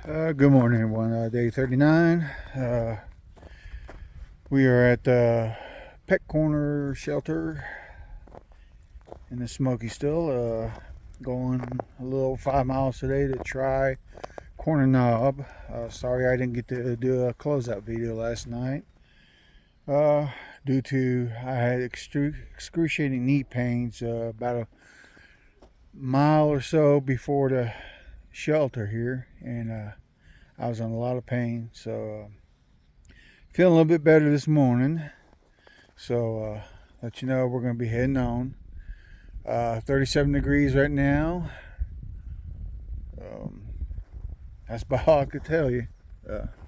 Good morning, everyone. Day 39. We are at the Peck Corner shelter in the Smoky still. Going a little 5 miles today to try Corner Knob. Sorry I didn't get to do a closeout video last night. Due to I had excruciating knee pains about a mile or so before the shelter here, and I was in a lot of pain, so feeling a little bit better this morning. So let you know we're going to be heading on. 37 degrees right now. That's about all I could tell you.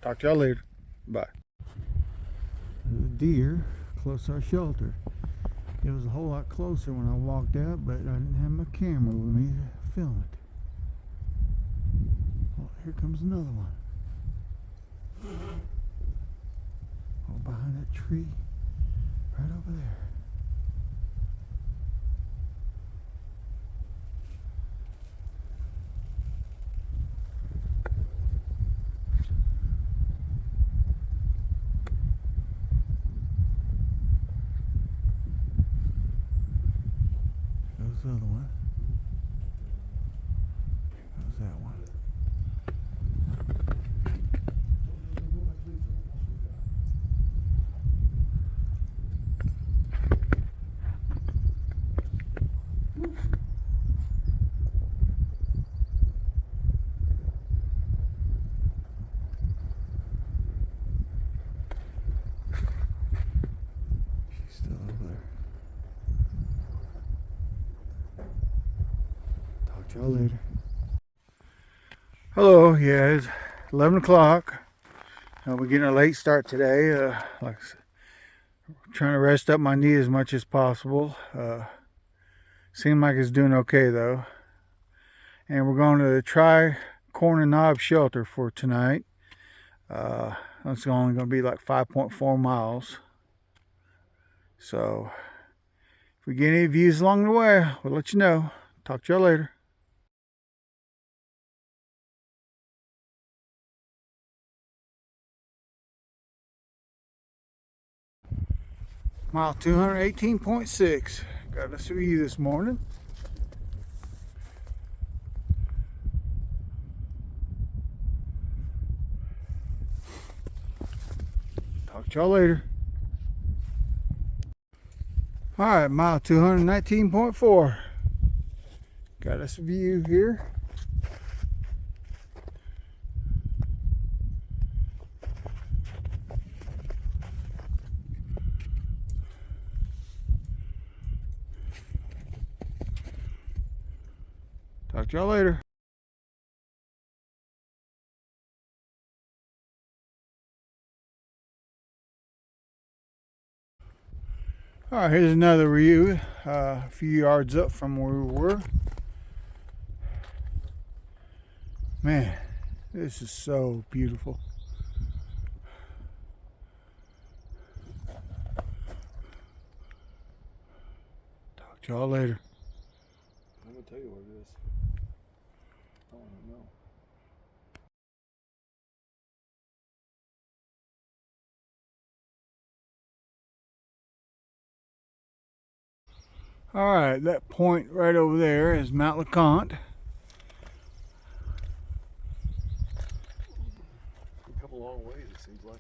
Talk to y'all later. Bye. There's a deer close to our shelter. It was a whole lot closer when I walked out, but I didn't have my camera with me to film it. Oh, here comes another one. Oh, behind that tree, right over there. There's the other one. There's that one. She's still over there. Talk to y'all later. Hello, yeah, it's 11 o'clock. We're getting a late start today. Like I said, trying to rest up my knee as much as possible. Seems like it's doing okay though. And we're going to try Corner Knob Shelter for tonight. It's only going to be like 5.4 miles. So if we get any views along the way, we'll let you know. Talk to y'all later. Mile 218.6. Got us a view this morning. Talk to y'all later. Alright, mile 219.4. Got us a view here. Talk to y'all later. Alright, here's another view, a few yards up from where we were. Man, this is so beautiful. Talk to y'all later. I'm gonna tell you what it is. I don't even know. Alright, that point right over there is Mount LeConte. We've come a long ways, it seems like.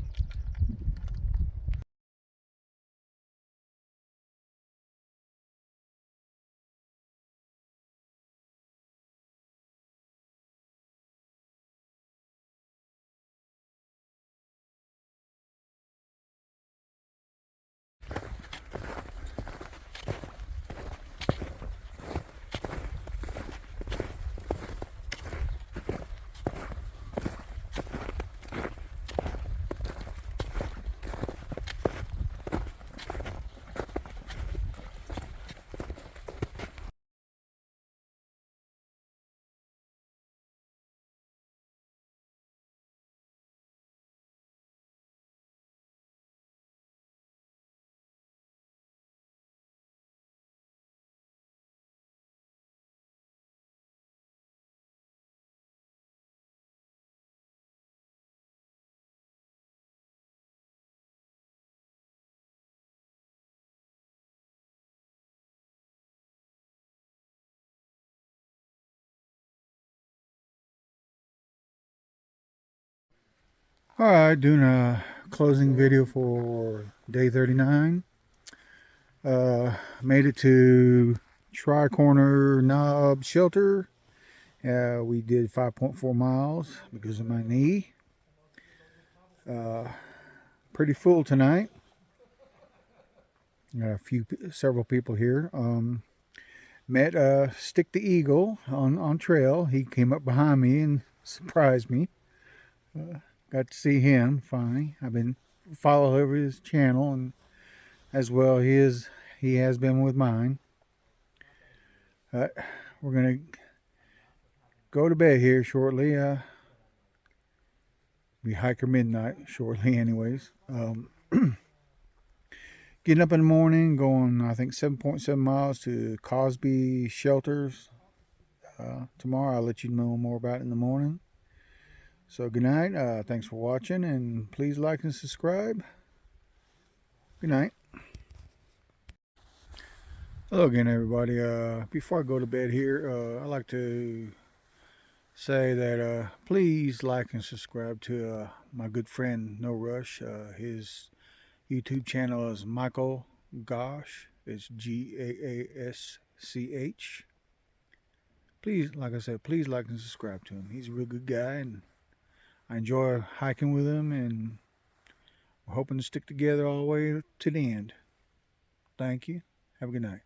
Alright, doing a closing video for day 39. Made it to Tri-Corner Knob Shelter. We did 5.4 miles because of my knee. Pretty full tonight. Got several people here. Met Stick the Eagle on trail. He came up behind me and surprised me. Got to see him finally. I've been following over his channel, and as well he has been with mine. We're gonna go to bed here shortly. Be hiker midnight shortly, anyways. Getting up in the morning, going I think 7.7 miles to Cosby Shelters. Tomorrow I'll let you know more about it in the morning. So good night. Thanks for watching, and please like and subscribe. Good night. Hello again, everybody. Before I go to bed here, I'd like to say that please like and subscribe to my good friend No Rush. His YouTube channel is Michael Gosh. It's Gaasch. Please, like I said, please like and subscribe to him. He's a real good guy, and I enjoy hiking with him, and we're hoping to stick together all the way to the end. Thank you. Have a good night.